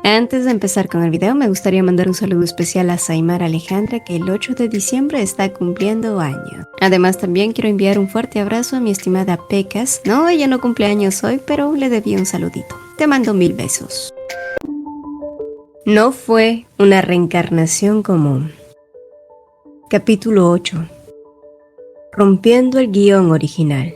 Antes de empezar con el video, me gustaría mandar un saludo especial a Saimar Alejandra, que el 8 de diciembre está cumpliendo años. Además, también quiero enviar un fuerte abrazo a mi estimada Pecas. No, ella no cumple años hoy, pero le debí un saludito. Te mando 1000 besos. No fue una reencarnación común. Capítulo 8. Rompiendo el guión original.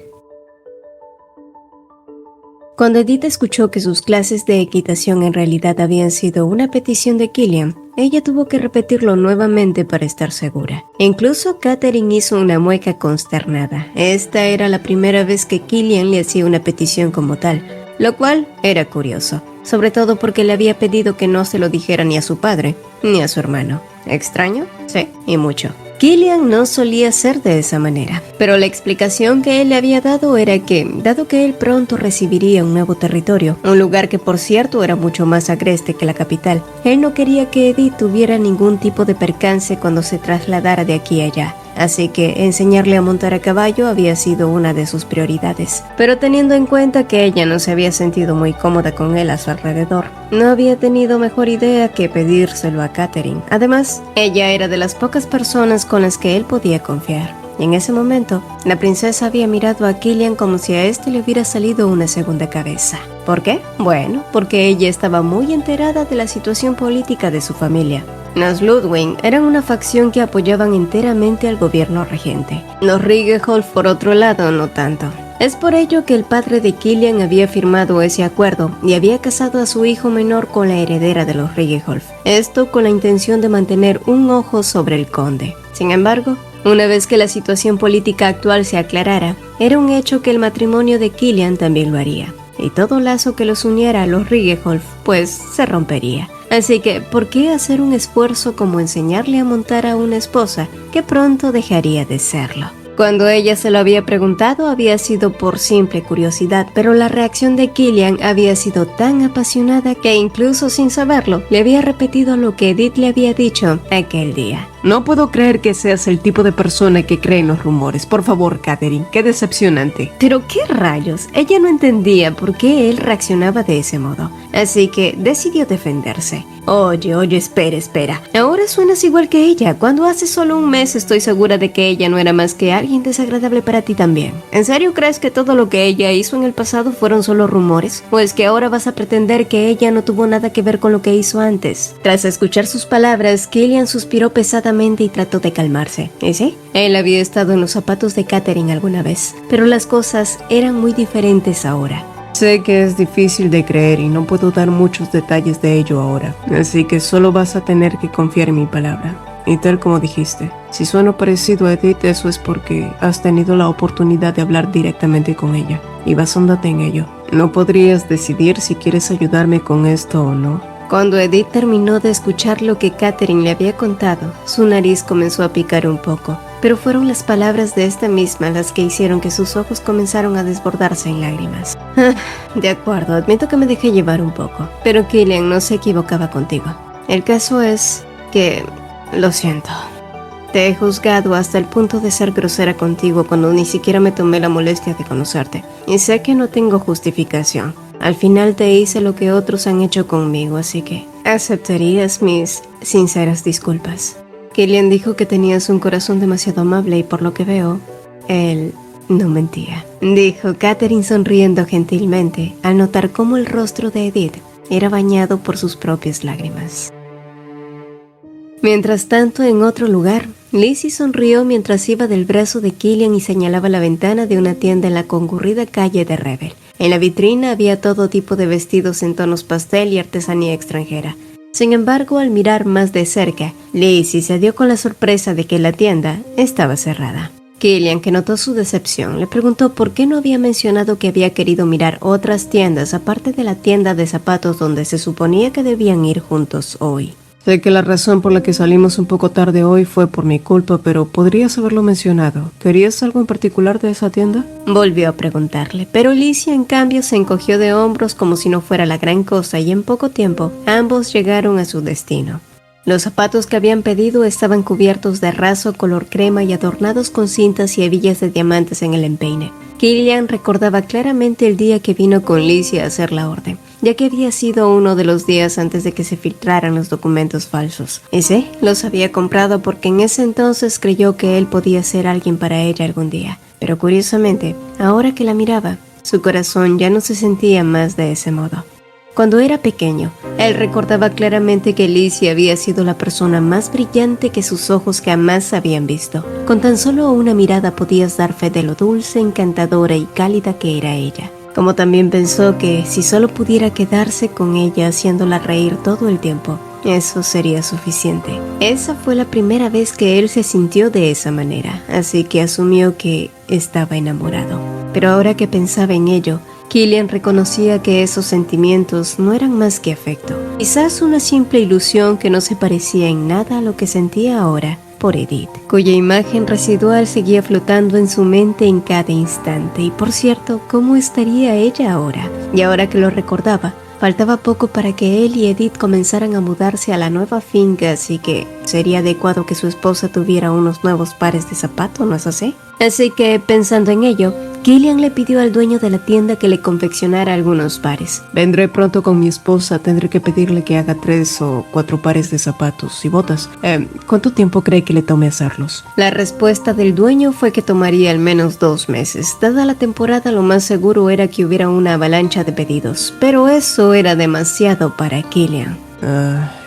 Cuando Edith escuchó que sus clases de equitación en realidad habían sido una petición de Killian, ella tuvo que repetirlo nuevamente para estar segura. Incluso Catherine hizo una mueca consternada. Esta era la primera vez que Killian le hacía una petición como tal, lo cual era curioso, sobre todo porque le había pedido que no se lo dijera ni a su padre, ni a su hermano. ¿Extraño? Sí, y mucho. Killian no solía ser de esa manera, pero la explicación que él le había dado era que, dado que él pronto recibiría un nuevo territorio, un lugar que por cierto era mucho más agreste que la capital, él no quería que Edith tuviera ningún tipo de percance cuando se trasladara de aquí a allá. Así que enseñarle a montar a caballo había sido una de sus prioridades. Pero teniendo en cuenta que ella no se había sentido muy cómoda con él a su alrededor, no había tenido mejor idea que pedírselo a Catherine. Además, ella era de las pocas personas con las que él podía confiar. Y en ese momento, la princesa había mirado a Killian como si a este le hubiera salido una segunda cabeza. ¿Por qué? Bueno, porque ella estaba muy enterada de la situación política de su familia. Los Ludwig eran una facción que apoyaban enteramente al gobierno regente. Los Ringelholt, por otro lado, no tanto. Es por ello que el padre de Killian había firmado ese acuerdo y había casado a su hijo menor con la heredera de los Ringelholt. Esto con la intención de mantener un ojo sobre el conde. Sin embargo, una vez que la situación política actual se aclarara, era un hecho que el matrimonio de Killian también lo haría. Y todo lazo que los uniera a los Ringelholt, pues, se rompería. Así que, ¿por qué hacer un esfuerzo como enseñarle a montar a una esposa que pronto dejaría de serlo? Cuando ella se lo había preguntado había sido por simple curiosidad, pero la reacción de Killian había sido tan apasionada que incluso sin saberlo, le había repetido lo que Edith le había dicho aquel día. No puedo creer que seas el tipo de persona que cree en los rumores. Por favor, Catherine, qué decepcionante. Pero qué rayos, ella no entendía por qué él reaccionaba de ese modo, así que decidió defenderse. Oye, espera. Ahora suenas igual que ella. Cuando hace solo un mes estoy segura de que ella no era más que alguien desagradable para ti también. ¿En serio crees que todo lo que ella hizo en el pasado fueron solo rumores? ¿O es que ahora vas a pretender que ella no tuvo nada que ver con lo que hizo antes? Tras escuchar sus palabras, Killian suspiró pesadamente y trató de calmarse. ¿Y sí? Él había estado en los zapatos de Catherine alguna vez, pero las cosas eran muy diferentes ahora. Sé que es difícil de creer y no puedo dar muchos detalles de ello ahora, así que solo vas a tener que confiar en mi palabra. Y tal como dijiste, si sueno parecido a Edith, eso es porque has tenido la oportunidad de hablar directamente con ella, y basándote en ello. ¿No podrías decidir si quieres ayudarme con esto o no? Cuando Edith terminó de escuchar lo que Catherine le había contado, su nariz comenzó a picar un poco, pero fueron las palabras de esta misma las que hicieron que sus ojos comenzaron a desbordarse en lágrimas. De acuerdo, admito que me dejé llevar un poco, pero Killian no se equivocaba contigo. El caso es que... lo siento. Te he juzgado hasta el punto de ser grosera contigo cuando ni siquiera me tomé la molestia de conocerte, y sé que no tengo justificación. Al final te hice lo que otros han hecho conmigo, así que aceptarías mis sinceras disculpas. Killian dijo que tenías un corazón demasiado amable y por lo que veo, él no mentía. Dijo Catherine sonriendo gentilmente al notar cómo el rostro de Edith era bañado por sus propias lágrimas. Mientras tanto, en otro lugar, Lizzie sonrió mientras iba del brazo de Killian y señalaba la ventana de una tienda en la concurrida calle de Rebel. En la vitrina había todo tipo de vestidos en tonos pastel y artesanía extranjera. Sin embargo, al mirar más de cerca, Lizzie se dio con la sorpresa de que la tienda estaba cerrada. Killian, que notó su decepción, le preguntó por qué no había mencionado que había querido mirar otras tiendas aparte de la tienda de zapatos donde se suponía que debían ir juntos hoy. Sé que la razón por la que salimos un poco tarde hoy fue por mi culpa, pero podrías haberlo mencionado. ¿Querías algo en particular de esa tienda? Volvió a preguntarle, pero Lizzie en cambio se encogió de hombros como si no fuera la gran cosa y en poco tiempo ambos llegaron a su destino. Los zapatos que habían pedido estaban cubiertos de raso color crema y adornados con cintas y hebillas de diamantes en el empeine. Killian recordaba claramente el día que vino con Lizzie a hacer la orden. ya que había sido uno de los días antes de que se filtraran los documentos falsos. Y sí, los había comprado porque en ese entonces creyó que él podía ser alguien para ella algún día. Pero curiosamente, ahora que la miraba, su corazón ya no se sentía más de ese modo. Cuando era pequeño, él recordaba claramente que Lizzie había sido la persona más brillante que sus ojos jamás habían visto. Con tan solo una mirada podías dar fe de lo dulce, encantadora y cálida que era ella. Como también pensó que si solo pudiera quedarse con ella haciéndola reír todo el tiempo, eso sería suficiente. Esa fue la primera vez que él se sintió de esa manera, así que asumió que estaba enamorado. Pero ahora que pensaba en ello, Killian reconocía que esos sentimientos no eran más que afecto. Quizás una simple ilusión que no se parecía en nada a lo que sentía ahora por Edith, cuya imagen residual seguía flotando en su mente en cada instante. Y por cierto, ¿cómo estaría ella ahora? Y ahora que lo recordaba, faltaba poco para que él y Edith comenzaran a mudarse a la nueva finca, así que sería adecuado que su esposa tuviera unos nuevos pares de zapatos, ¿no es así? Así que, pensando en ello, Killian le pidió al dueño de la tienda que le confeccionara algunos pares. Vendré pronto con mi esposa, tendré que pedirle que haga 3 o 4 pares de zapatos y botas. ¿Cuánto tiempo cree que le tome hacerlos? La respuesta del dueño fue que tomaría al menos 2 meses. Dada la temporada, lo más seguro era que hubiera una avalancha de pedidos, pero eso era demasiado para Killian.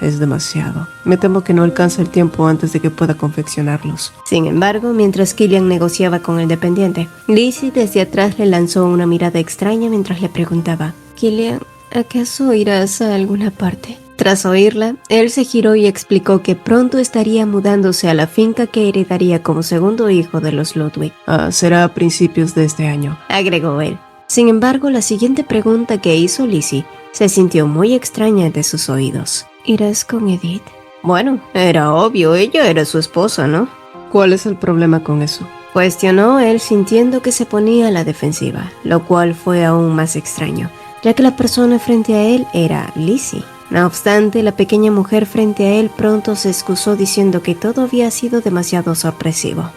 Es demasiado. Me temo que no alcanza el tiempo antes de que pueda confeccionarlos. Sin embargo, mientras Killian negociaba con el dependiente, Lizzie desde atrás le lanzó una mirada extraña mientras le preguntaba: Killian, ¿acaso irás a alguna parte? Tras oírla, él se giró y explicó que pronto estaría mudándose a la finca que heredaría como segundo hijo de los Ludwig. Será a principios de este año, agregó él. Sin embargo, la siguiente pregunta que hizo Lizzie se sintió muy extraña de sus oídos. ¿Irás con Edith? Bueno, era obvio, ella era su esposa, ¿no? ¿Cuál es el problema con eso? Cuestionó él, sintiendo que se ponía a la defensiva, lo cual fue aún más extraño, ya que la persona frente a él era Lizzie. No obstante, la pequeña mujer frente a él pronto se excusó diciendo que todo había sido demasiado sorpresivo.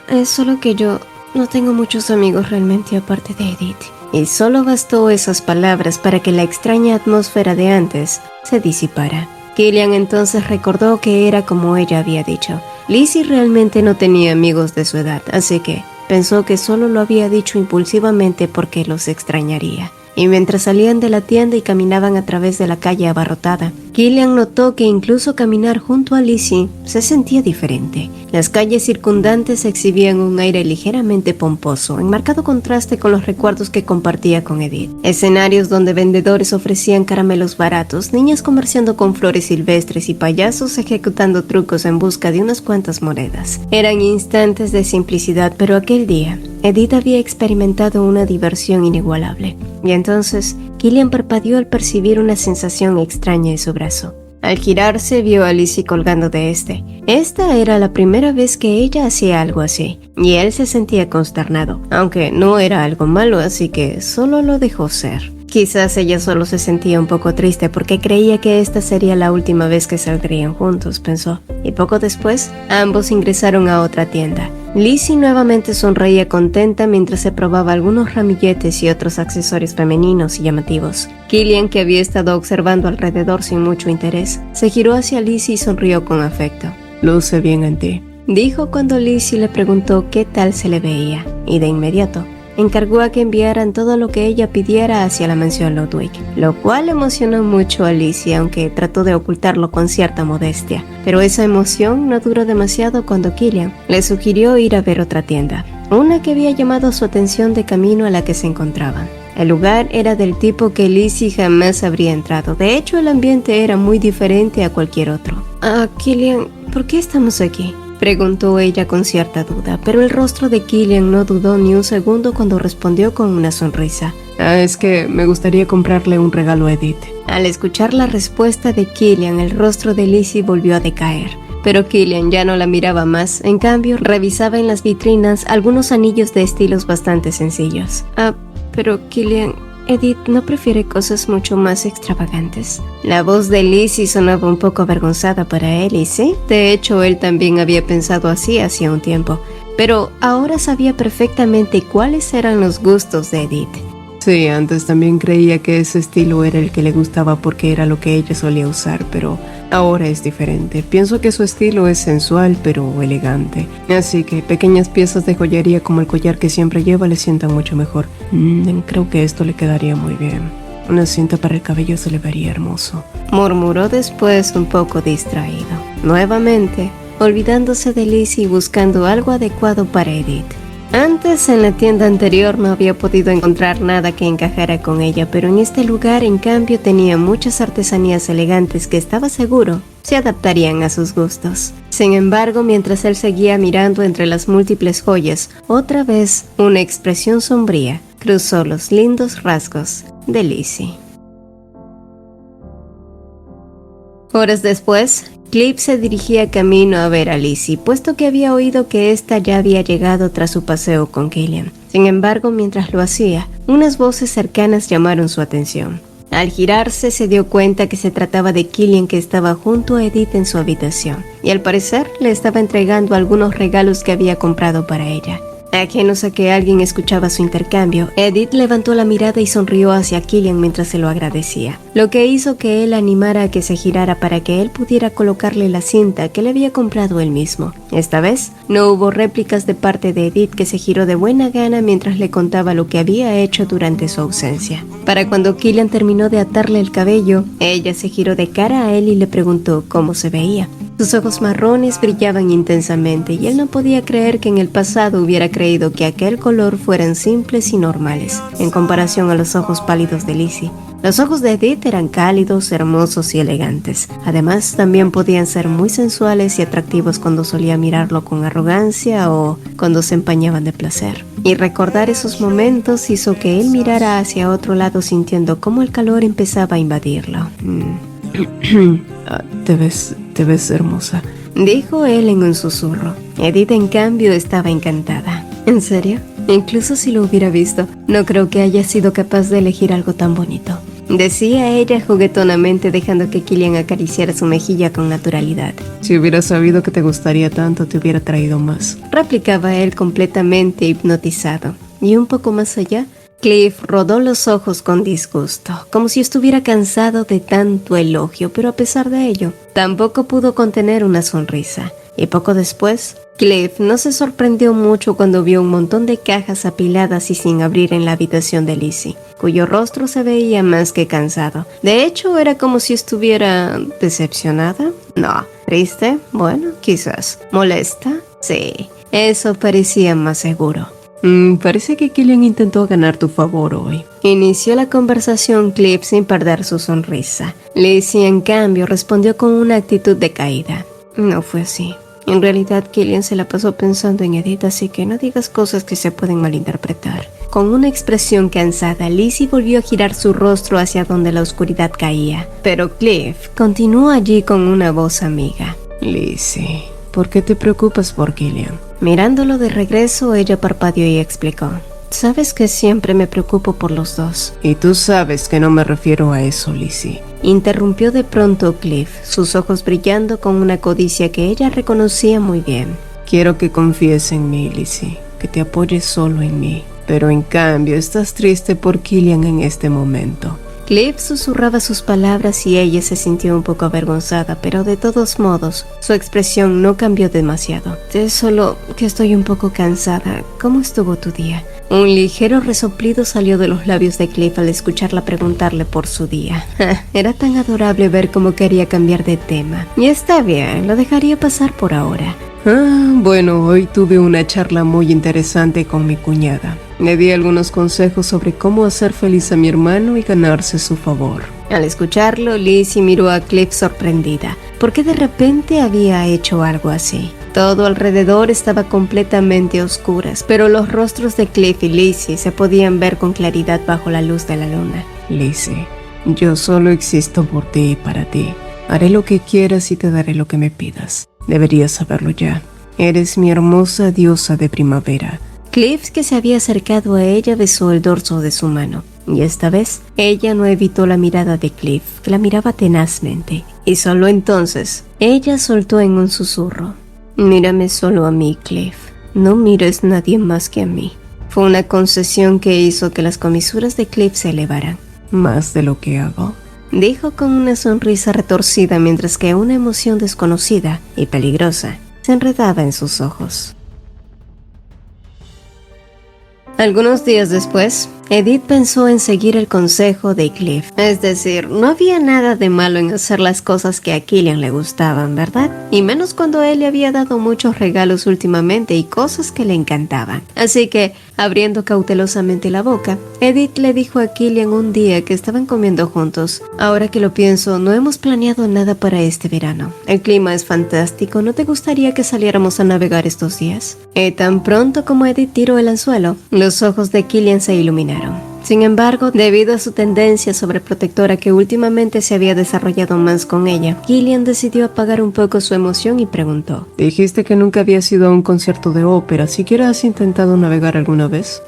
Es solo que yo no tengo muchos amigos realmente aparte de Edith. Y solo bastó esas palabras para que la extraña atmósfera de antes se disipara. Killian entonces recordó que era como ella había dicho. Lizzie realmente no tenía amigos de su edad, así que pensó que solo lo había dicho impulsivamente porque los extrañaría. Y mientras salían de la tienda y caminaban a través de la calle abarrotada, Killian notó que incluso caminar junto a Lizzie se sentía diferente. Las calles circundantes exhibían un aire ligeramente pomposo, en marcado contraste con los recuerdos que compartía con Edith. Escenarios donde vendedores ofrecían caramelos baratos, niñas comerciando con flores silvestres y payasos ejecutando trucos en busca de unas cuantas monedas. Eran instantes de simplicidad, pero aquel día Edith había experimentado una diversión inigualable. Y entonces, Killian parpadeó al percibir una sensación extraña en su brazo. Al girarse, vio a Lizzie colgando de este. Esta era la primera vez que ella hacía algo así, y él se sentía consternado, aunque no era algo malo, así que solo lo dejó ser. Quizás ella solo se sentía un poco triste porque creía que esta sería la última vez que saldrían juntos, pensó. Y poco después, ambos ingresaron a otra tienda. Lizzie nuevamente sonreía contenta mientras se probaba algunos ramilletes y otros accesorios femeninos y llamativos. Killian, que había estado observando alrededor sin mucho interés, se giró hacia Lizzie y sonrió con afecto. Luce bien en ti, dijo cuando Lizzie le preguntó qué tal se le veía, y de inmediato encargó a que enviaran todo lo que ella pidiera hacia la mansión Ludwig, lo cual emocionó mucho a Lizzie, aunque trató de ocultarlo con cierta modestia. Pero esa emoción no duró demasiado cuando Killian le sugirió ir a ver otra tienda, una que había llamado su atención de camino a la que se encontraban. El lugar era del tipo que Lizzie jamás habría entrado. De hecho, el ambiente era muy diferente a cualquier otro. Killian, ¿por qué estamos aquí?, preguntó ella con cierta duda, pero el rostro de Killian no dudó ni un segundo cuando respondió con una sonrisa. Es que me gustaría comprarle un regalo a Edith. Al escuchar la respuesta de Killian, el rostro de Lizzie volvió a decaer. Pero Killian ya no la miraba más, en cambio, revisaba en las vitrinas algunos anillos de estilos bastante sencillos. Pero Killian, Edith no prefiere cosas mucho más extravagantes. La voz de Lizzie sonaba un poco avergonzada para él, y sí, de hecho él también había pensado así hacía un tiempo, pero ahora sabía perfectamente cuáles eran los gustos de Edith. Sí, antes también creía que ese estilo era el que le gustaba porque era lo que ella solía usar, pero ahora es diferente. Pienso que su estilo es sensual pero elegante, así que pequeñas piezas de joyería como el collar que siempre lleva le sientan mucho mejor. Creo que esto le quedaría muy bien. Una cinta para el cabello se le vería hermoso, murmuró después un poco distraído, nuevamente olvidándose de Lizzie y buscando algo adecuado para Edith. Antes, en la tienda anterior, no había podido encontrar nada que encajara con ella, pero en este lugar, en cambio, tenía muchas artesanías elegantes que estaba seguro se adaptarían a sus gustos. Sin embargo, mientras él seguía mirando entre las múltiples joyas, otra vez una expresión sombría cruzó los lindos rasgos de Lizzie. Horas después, Cliff se dirigía camino a ver a Lizzie, puesto que había oído que ésta ya había llegado tras su paseo con Killian. Sin embargo, mientras lo hacía, unas voces cercanas llamaron su atención. Al girarse, se dio cuenta que se trataba de Killian, que estaba junto a Edith en su habitación, y al parecer le estaba entregando algunos regalos que había comprado para ella. Ajenos a que alguien escuchaba su intercambio, Edith levantó la mirada y sonrió hacia Killian mientras se lo agradecía, lo que hizo que él animara a que se girara para que él pudiera colocarle la cinta que le había comprado él mismo. Esta vez, no hubo réplicas de parte de Edith, que se giró de buena gana mientras le contaba lo que había hecho durante su ausencia. Para cuando Killian terminó de atarle el cabello, ella se giró de cara a él y le preguntó cómo se veía. Sus ojos marrones brillaban intensamente y él no podía creer que en el pasado hubiera creído que aquel color fueran simples y normales, en comparación a los ojos pálidos de Lizzie. Los ojos de Edith eran cálidos, hermosos y elegantes. Además, también podían ser muy sensuales y atractivos cuando solía mirarlo con arrogancia o cuando se empañaban de placer. Y recordar esos momentos hizo que él mirara hacia otro lado, sintiendo cómo el calor empezaba a invadirlo. Te ves hermosa, dijo él en un susurro. Edith, en cambio, estaba encantada. ¿En serio? Incluso si lo hubiera visto, no creo que haya sido capaz de elegir algo tan bonito, decía ella juguetonamente, dejando que Killian acariciara su mejilla con naturalidad. Si hubiera sabido que te gustaría tanto, te hubiera traído más, replicaba él completamente hipnotizado. Y un poco más allá, Cliff rodó los ojos con disgusto, como si estuviera cansado de tanto elogio, pero a pesar de ello, tampoco pudo contener una sonrisa. Y poco después, Cliff no se sorprendió mucho cuando vio un montón de cajas apiladas y sin abrir en la habitación de Lizzie, cuyo rostro se veía más que cansado. De hecho, era como si estuviera decepcionada. No. ¿Triste? Bueno, quizás. ¿Molesta? Sí. Eso parecía más seguro. Parece que Killian intentó ganar tu favor hoy, inició la conversación Cliff sin perder su sonrisa. Lizzie, en cambio, respondió con una actitud decaída. No fue así. En realidad, Killian se la pasó pensando en Edith, así que no digas cosas que se pueden malinterpretar. Con una expresión cansada, Lizzie volvió a girar su rostro hacia donde la oscuridad caía. Pero Cliff continuó allí con una voz amiga. Lizzie, ¿por qué te preocupas por Killian? Mirándolo de regreso, ella parpadeó y explicó. Sabes que siempre me preocupo por los dos. Y tú sabes que no me refiero a eso, Lizzie. Interrumpió de pronto Cliff, sus ojos brillando con una codicia que ella reconocía muy bien. Quiero que confíes en mí, Lizzie, que te apoyes solo en mí. Pero en cambio estás triste por Killian en este momento. Cliff susurraba sus palabras y ella se sintió un poco avergonzada, pero de todos modos, su expresión no cambió demasiado. Es solo que estoy un poco cansada. ¿Cómo estuvo tu día? Un ligero resoplido salió de los labios de Cliff al escucharla preguntarle por su día. Era tan adorable ver cómo quería cambiar de tema. Y está bien, lo dejaría pasar por ahora. Bueno, hoy tuve una charla muy interesante con mi cuñada. Le di algunos consejos sobre cómo hacer feliz a mi hermano y ganarse su favor. Al escucharlo, Lizzie miró a Cliff sorprendida, porque de repente había hecho algo así. Todo alrededor estaba completamente a oscuras, pero los rostros de Cliff y Lizzie se podían ver con claridad bajo la luz de la luna. Lizzie, yo solo existo por ti y para ti. Haré lo que quieras y te daré lo que me pidas. Deberías saberlo ya. Eres mi hermosa diosa de primavera. Cliff, que se había acercado a ella, besó el dorso de su mano. Y esta vez, ella no evitó la mirada de Cliff, que la miraba tenazmente. Y solo entonces, ella soltó en un susurro. Mírame solo a mí, Cliff. No mires a nadie más que a mí. Fue una concesión que hizo que las comisuras de Cliff se elevaran. Más de lo que hago, dijo con una sonrisa retorcida mientras que una emoción desconocida y peligrosa se enredaba en sus ojos. Algunos días después, Edith pensó en seguir el consejo de Cliff. Es decir, no había nada de malo en hacer las cosas que a Killian le gustaban, ¿verdad? Y menos cuando él le había dado muchos regalos últimamente y cosas que le encantaban. Así que, abriendo cautelosamente la boca, Edith le dijo a Killian un día que estaban comiendo juntos: ahora que lo pienso, no hemos planeado nada para este verano. El clima es fantástico, ¿no te gustaría que saliéramos a navegar estos días? Y tan pronto como Edith tiró el anzuelo, los ojos de Killian se iluminaron. Sin embargo, debido a su tendencia sobreprotectora que últimamente se había desarrollado más con ella, Killian decidió apagar un poco su emoción y preguntó: dijiste que nunca habías ido a un concierto de ópera. ¿Siquiera has intentado navegar alguna vez?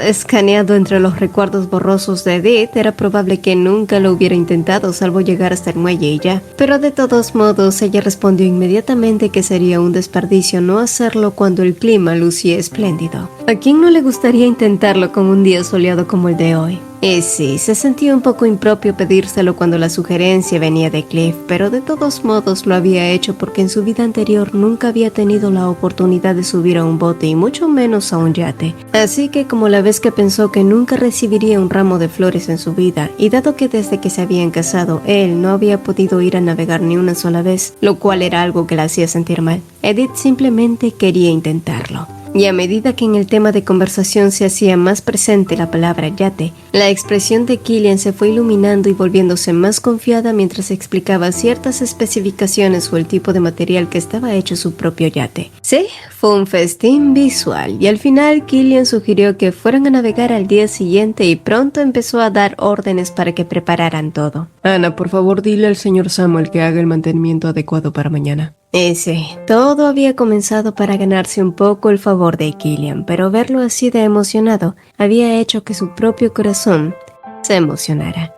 Escaneado entre los recuerdos borrosos de Edith, era probable que nunca lo hubiera intentado salvo llegar hasta el muelle y ya. Pero de todos modos, ella respondió inmediatamente que sería un desperdicio no hacerlo cuando el clima lucía espléndido. ¿A quién no le gustaría intentarlo con un día soleado como el de hoy? Y sí, se sentía un poco impropio pedírselo cuando la sugerencia venía de Cliff, pero de todos modos lo había hecho porque en su vida anterior nunca había tenido la oportunidad de subir a un bote y mucho menos a un yate. Así que como la vez que pensó que nunca recibiría un ramo de flores en su vida, y dado que desde que se habían casado él no había podido ir a navegar ni una sola vez, lo cual era algo que la hacía sentir mal, Edith simplemente quería intentarlo. Y a medida que en el tema de conversación se hacía más presente la palabra yate, la expresión de Killian se fue iluminando y volviéndose más confiada mientras explicaba ciertas especificaciones o el tipo de material que estaba hecho su propio yate. Sí, fue un festín visual y al final Killian sugirió que fueran a navegar al día siguiente y pronto empezó a dar órdenes para que prepararan todo. Ana, por favor dile al señor Samuel que haga el mantenimiento adecuado para mañana. Sí, todo había comenzado para ganarse un poco el favor de Killian, pero verlo así de emocionado había hecho que su propio corazón se emocionara.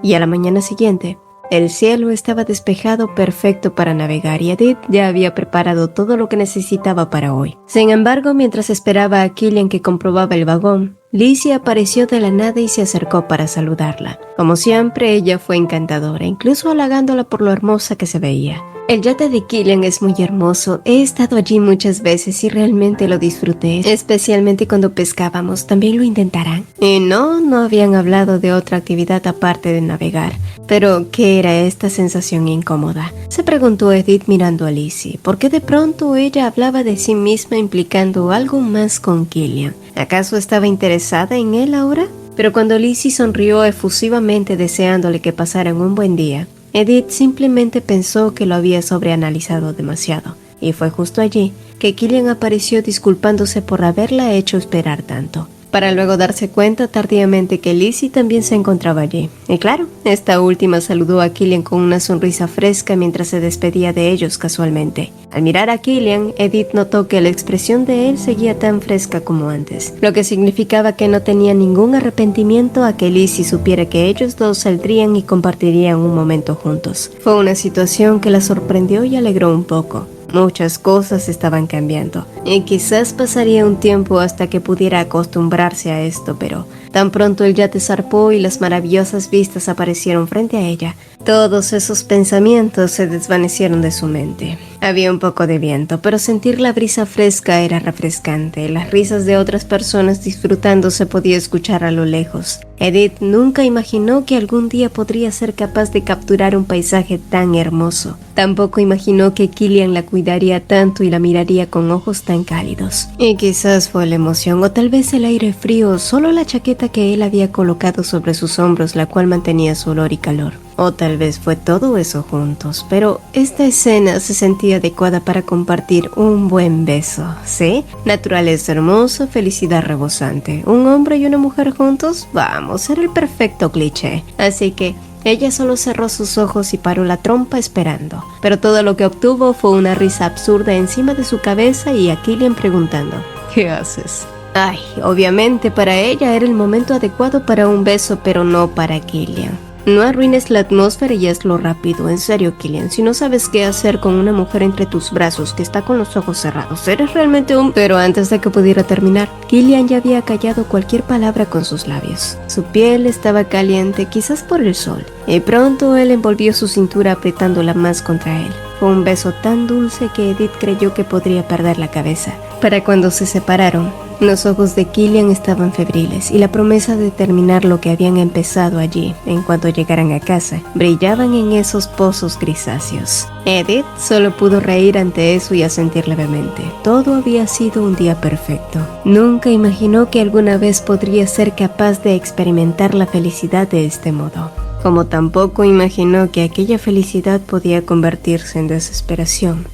Y a la mañana siguiente, el cielo estaba despejado perfecto para navegar y Edith ya había preparado todo lo que necesitaba para hoy. Sin embargo, mientras esperaba a Killian que comprobaba el vagón, Lizzie apareció de la nada y se acercó para saludarla. Como siempre, ella fue encantadora, incluso halagándola por lo hermosa que se veía. El yate de Killian es muy hermoso. He estado allí muchas veces y realmente lo disfruté, especialmente cuando pescábamos. ¿También lo intentarán? Y no habían hablado de otra actividad aparte de navegar. Pero, ¿qué era esta sensación incómoda? Se preguntó Edith mirando a Lizzie. ¿Por qué de pronto ella hablaba de sí misma implicando algo más con Killian? ¿Acaso estaba interesada en él ahora? Pero cuando Lizzie sonrió efusivamente deseándole que pasaran un buen día, Edith simplemente pensó que lo había sobreanalizado demasiado, y fue justo allí que Killian apareció disculpándose por haberla hecho esperar tanto, para luego darse cuenta tardíamente que Lizzie también se encontraba allí. Y claro, esta última saludó a Killian con una sonrisa fresca mientras se despedía de ellos casualmente. Al mirar a Killian, Edith notó que la expresión de él seguía tan fresca como antes, lo que significaba que no tenía ningún arrepentimiento a que Lizzie supiera que ellos dos saldrían y compartirían un momento juntos. Fue una situación que la sorprendió y alegró un poco. Muchas cosas estaban cambiando, y quizás pasaría un tiempo hasta que pudiera acostumbrarse a esto, pero tan pronto el yate zarpó y las maravillosas vistas aparecieron frente a ella, todos esos pensamientos se desvanecieron de su mente. Había un poco de viento, pero sentir la brisa fresca era refrescante. Las risas de otras personas disfrutando se podía escuchar a lo lejos. Edith nunca imaginó que algún día podría ser capaz de capturar un paisaje tan hermoso. Tampoco imaginó que Killian la cuidaría tanto y la miraría con ojos tan cálidos. Y quizás fue la emoción o tal vez el aire frío o solo la chaqueta que él había colocado sobre sus hombros, la cual mantenía su olor y calor. O tal vez fue todo eso juntos, pero esta escena se sentía adecuada para compartir un buen beso, ¿sí? Naturaleza hermosa, felicidad rebosante. ¿Un hombre y una mujer juntos? Vamos, era el perfecto cliché. Así que ella solo cerró sus ojos y paró la trompa esperando. Pero todo lo que obtuvo fue una risa absurda encima de su cabeza y a Killian preguntando: ¿qué haces? Ay, obviamente para ella era el momento adecuado para un beso, pero no para Killian. No arruines la atmósfera y hazlo rápido. En serio, Killian, si no sabes qué hacer con una mujer entre tus brazos que está con los ojos cerrados, eres realmente un... Pero antes de que pudiera terminar, Killian ya había callado cualquier palabra con sus labios. Su piel estaba caliente, quizás por el sol, y pronto él envolvió su cintura apretándola más contra él. Fue un beso tan dulce que Edith creyó que podría perder la cabeza. Para cuando se separaron, los ojos de Killian estaban febriles y la promesa de terminar lo que habían empezado allí, en cuanto llegaran a casa, brillaban en esos pozos grisáceos. Edith solo pudo reír ante eso y asentir levemente. Todo había sido un día perfecto. Nunca imaginó que alguna vez podría ser capaz de experimentar la felicidad de este modo. Como tampoco imaginó que aquella felicidad podía convertirse en desesperación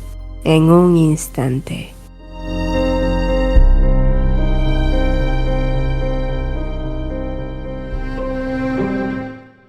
en un instante.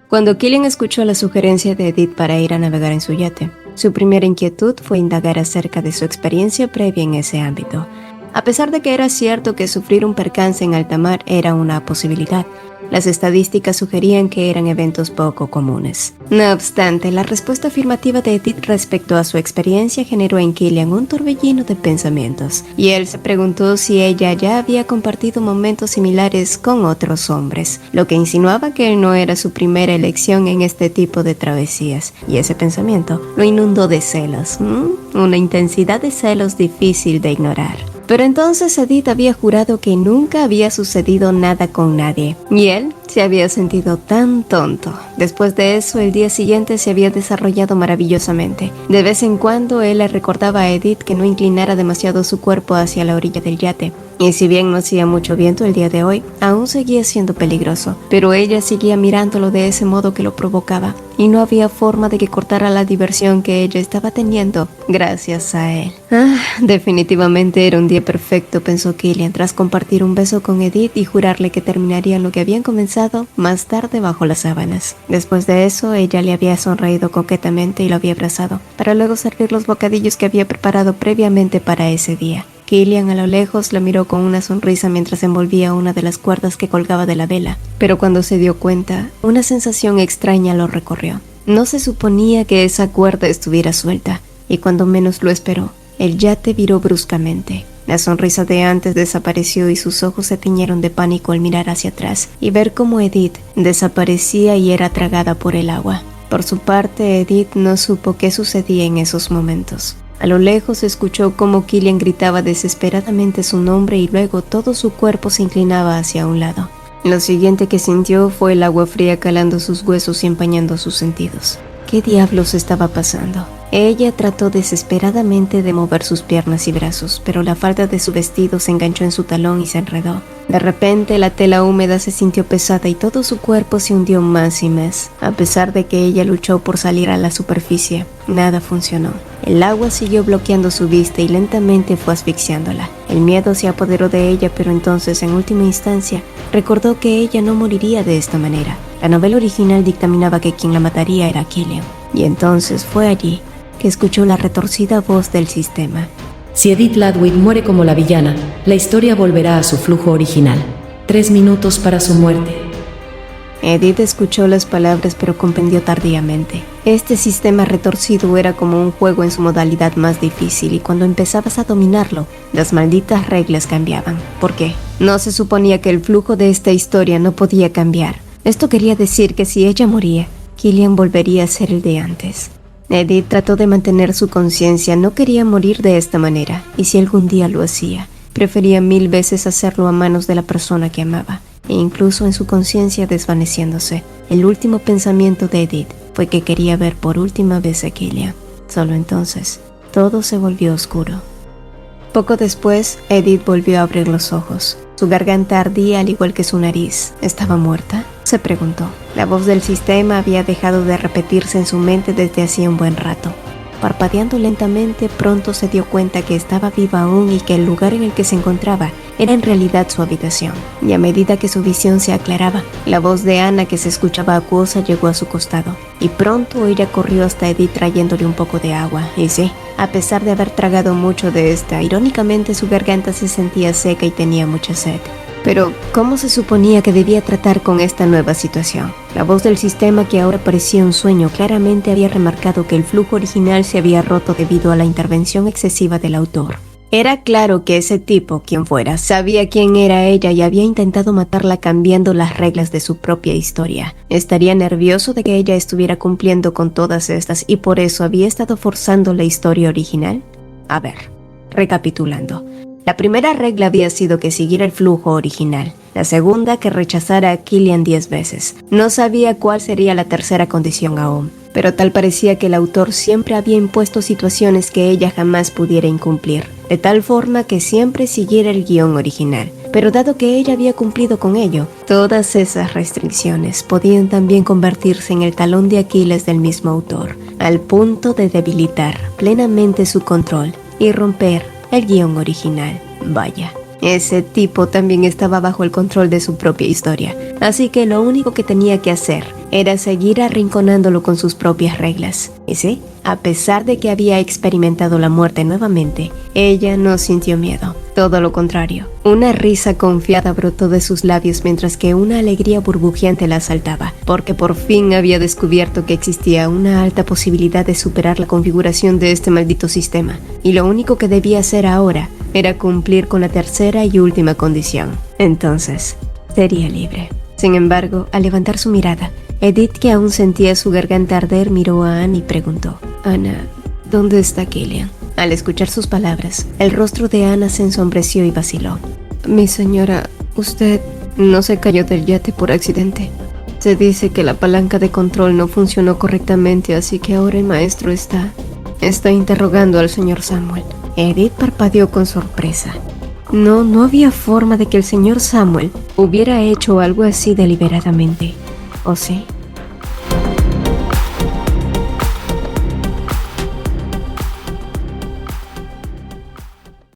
Cuando Killian escuchó la sugerencia de Edith para ir a navegar en su yate, su primera inquietud fue indagar acerca de su experiencia previa en ese ámbito. A pesar de que era cierto que sufrir un percance en alta mar era una posibilidad, las estadísticas sugerían que eran eventos poco comunes. No obstante, la respuesta afirmativa de Edith respecto a su experiencia generó en Killian un torbellino de pensamientos, y él se preguntó si ella ya había compartido momentos similares con otros hombres, lo que insinuaba que no era su primera elección en este tipo de travesías, y ese pensamiento lo inundó de celos, una intensidad de celos difícil de ignorar. Pero entonces Edith había jurado que nunca había sucedido nada con nadie, y él se había sentido tan tonto. Después de eso, el día siguiente se había desarrollado maravillosamente. De vez en cuando, él le recordaba a Edith que no inclinara demasiado su cuerpo hacia la orilla del yate. Y si bien no hacía mucho viento el día de hoy, aún seguía siendo peligroso. Pero ella seguía mirándolo de ese modo que lo provocaba, y no había forma de que cortara la diversión que ella estaba teniendo gracias a él. Definitivamente era un día perfecto, pensó Killian, tras compartir un beso con Edith y jurarle que terminarían lo que habían comenzado más tarde bajo las sábanas. Después de eso, ella le había sonreído coquetamente y lo había abrazado, para luego servir los bocadillos que había preparado previamente para ese día. Killian a lo lejos la miró con una sonrisa mientras envolvía una de las cuerdas que colgaba de la vela, pero cuando se dio cuenta, una sensación extraña lo recorrió. No se suponía que esa cuerda estuviera suelta, y cuando menos lo esperó, el yate viró bruscamente. La sonrisa de antes desapareció y sus ojos se tiñeron de pánico al mirar hacia atrás y ver cómo Edith desaparecía y era tragada por el agua. Por su parte, Edith no supo qué sucedía en esos momentos. A lo lejos se escuchó cómo Killian gritaba desesperadamente su nombre y luego todo su cuerpo se inclinaba hacia un lado. Lo siguiente que sintió fue el agua fría calando sus huesos y empañando sus sentidos. ¿Qué diablos estaba pasando? Ella trató desesperadamente de mover sus piernas y brazos, pero la falda de su vestido se enganchó en su talón y se enredó. De repente, la tela húmeda se sintió pesada y todo su cuerpo se hundió más y más. A pesar de que ella luchó por salir a la superficie, nada funcionó. El agua siguió bloqueando su vista y lentamente fue asfixiándola. El miedo se apoderó de ella, pero entonces, en última instancia, recordó que ella no moriría de esta manera. La novela original dictaminaba que quien la mataría era Killian. Y entonces fue allí que escuchó la retorcida voz del sistema. Si Edith Ludwig muere como la villana, la historia volverá a su flujo original. 3 minutos para su muerte. Edith escuchó las palabras pero comprendió tardíamente. Este sistema retorcido era como un juego en su modalidad más difícil y cuando empezabas a dominarlo, las malditas reglas cambiaban. ¿Por qué? No se suponía que el flujo de esta historia no podía cambiar. Esto quería decir que si ella moría, Killian volvería a ser el de antes. Edith trató de mantener su conciencia, no quería morir de esta manera, y si algún día lo hacía, prefería 1000 veces hacerlo a manos de la persona que amaba, e incluso en su conciencia desvaneciéndose. El último pensamiento de Edith fue que quería ver por última vez a Killian. Solo entonces, todo se volvió oscuro. Poco después, Edith volvió a abrir los ojos. Su garganta ardía al igual que su nariz. ¿Estaba muerta?, se preguntó. La voz del sistema había dejado de repetirse en su mente desde hacía un buen rato. Parpadeando lentamente, pronto se dio cuenta que estaba viva aún y que el lugar en el que se encontraba era en realidad su habitación. Y a medida que su visión se aclaraba, la voz de Anna, que se escuchaba acuosa, llegó a su costado. Y pronto ella corrió hasta Edith trayéndole un poco de agua. Y sí, a pesar de haber tragado mucho de esta, irónicamente su garganta se sentía seca y tenía mucha sed. Pero, ¿cómo se suponía que debía tratar con esta nueva situación? La voz del sistema, que ahora parecía un sueño, claramente había remarcado que el flujo original se había roto debido a la intervención excesiva del autor. Era claro que ese tipo, quien fuera, sabía quién era ella y había intentado matarla cambiando las reglas de su propia historia. Estaría nervioso de que ella estuviera cumpliendo con todas estas y por eso había estado forzando la historia original. A ver, recapitulando. La primera regla había sido que siguiera el flujo original. La segunda, que rechazara a Killian 10 veces. No sabía cuál sería la tercera condición aún, pero tal parecía que el autor siempre había impuesto situaciones que ella jamás pudiera incumplir, de tal forma que siempre siguiera el guión original. Pero dado que ella había cumplido con ello, todas esas restricciones podían también convertirse en el talón de Aquiles del mismo autor, al punto de debilitar plenamente su control y romper el guión original. Vaya, ese tipo también estaba bajo el control de su propia historia, así que lo único que tenía que hacer era seguir arrinconándolo con sus propias reglas. Y sí, a pesar de que había experimentado la muerte nuevamente, ella no sintió miedo. Todo lo contrario, una risa confiada brotó de sus labios mientras que una alegría burbujeante la asaltaba, porque por fin había descubierto que existía una alta posibilidad de superar la configuración de este maldito sistema, y lo único que debía hacer ahora era cumplir con la tercera y última condición. Entonces, sería libre. Sin embargo, al levantar su mirada, Edith, que aún sentía su garganta arder, miró a Anne y preguntó: «Ana, ¿dónde está Killian?». Al escuchar sus palabras, el rostro de Ana se ensombreció y vaciló. «Mi señora, usted no se cayó del yate por accidente. Se dice que la palanca de control no funcionó correctamente, así que ahora el maestro está interrogando al señor Samuel». Edith parpadeó con sorpresa. No había forma de que el señor Samuel hubiera hecho algo así deliberadamente. ¿O sí?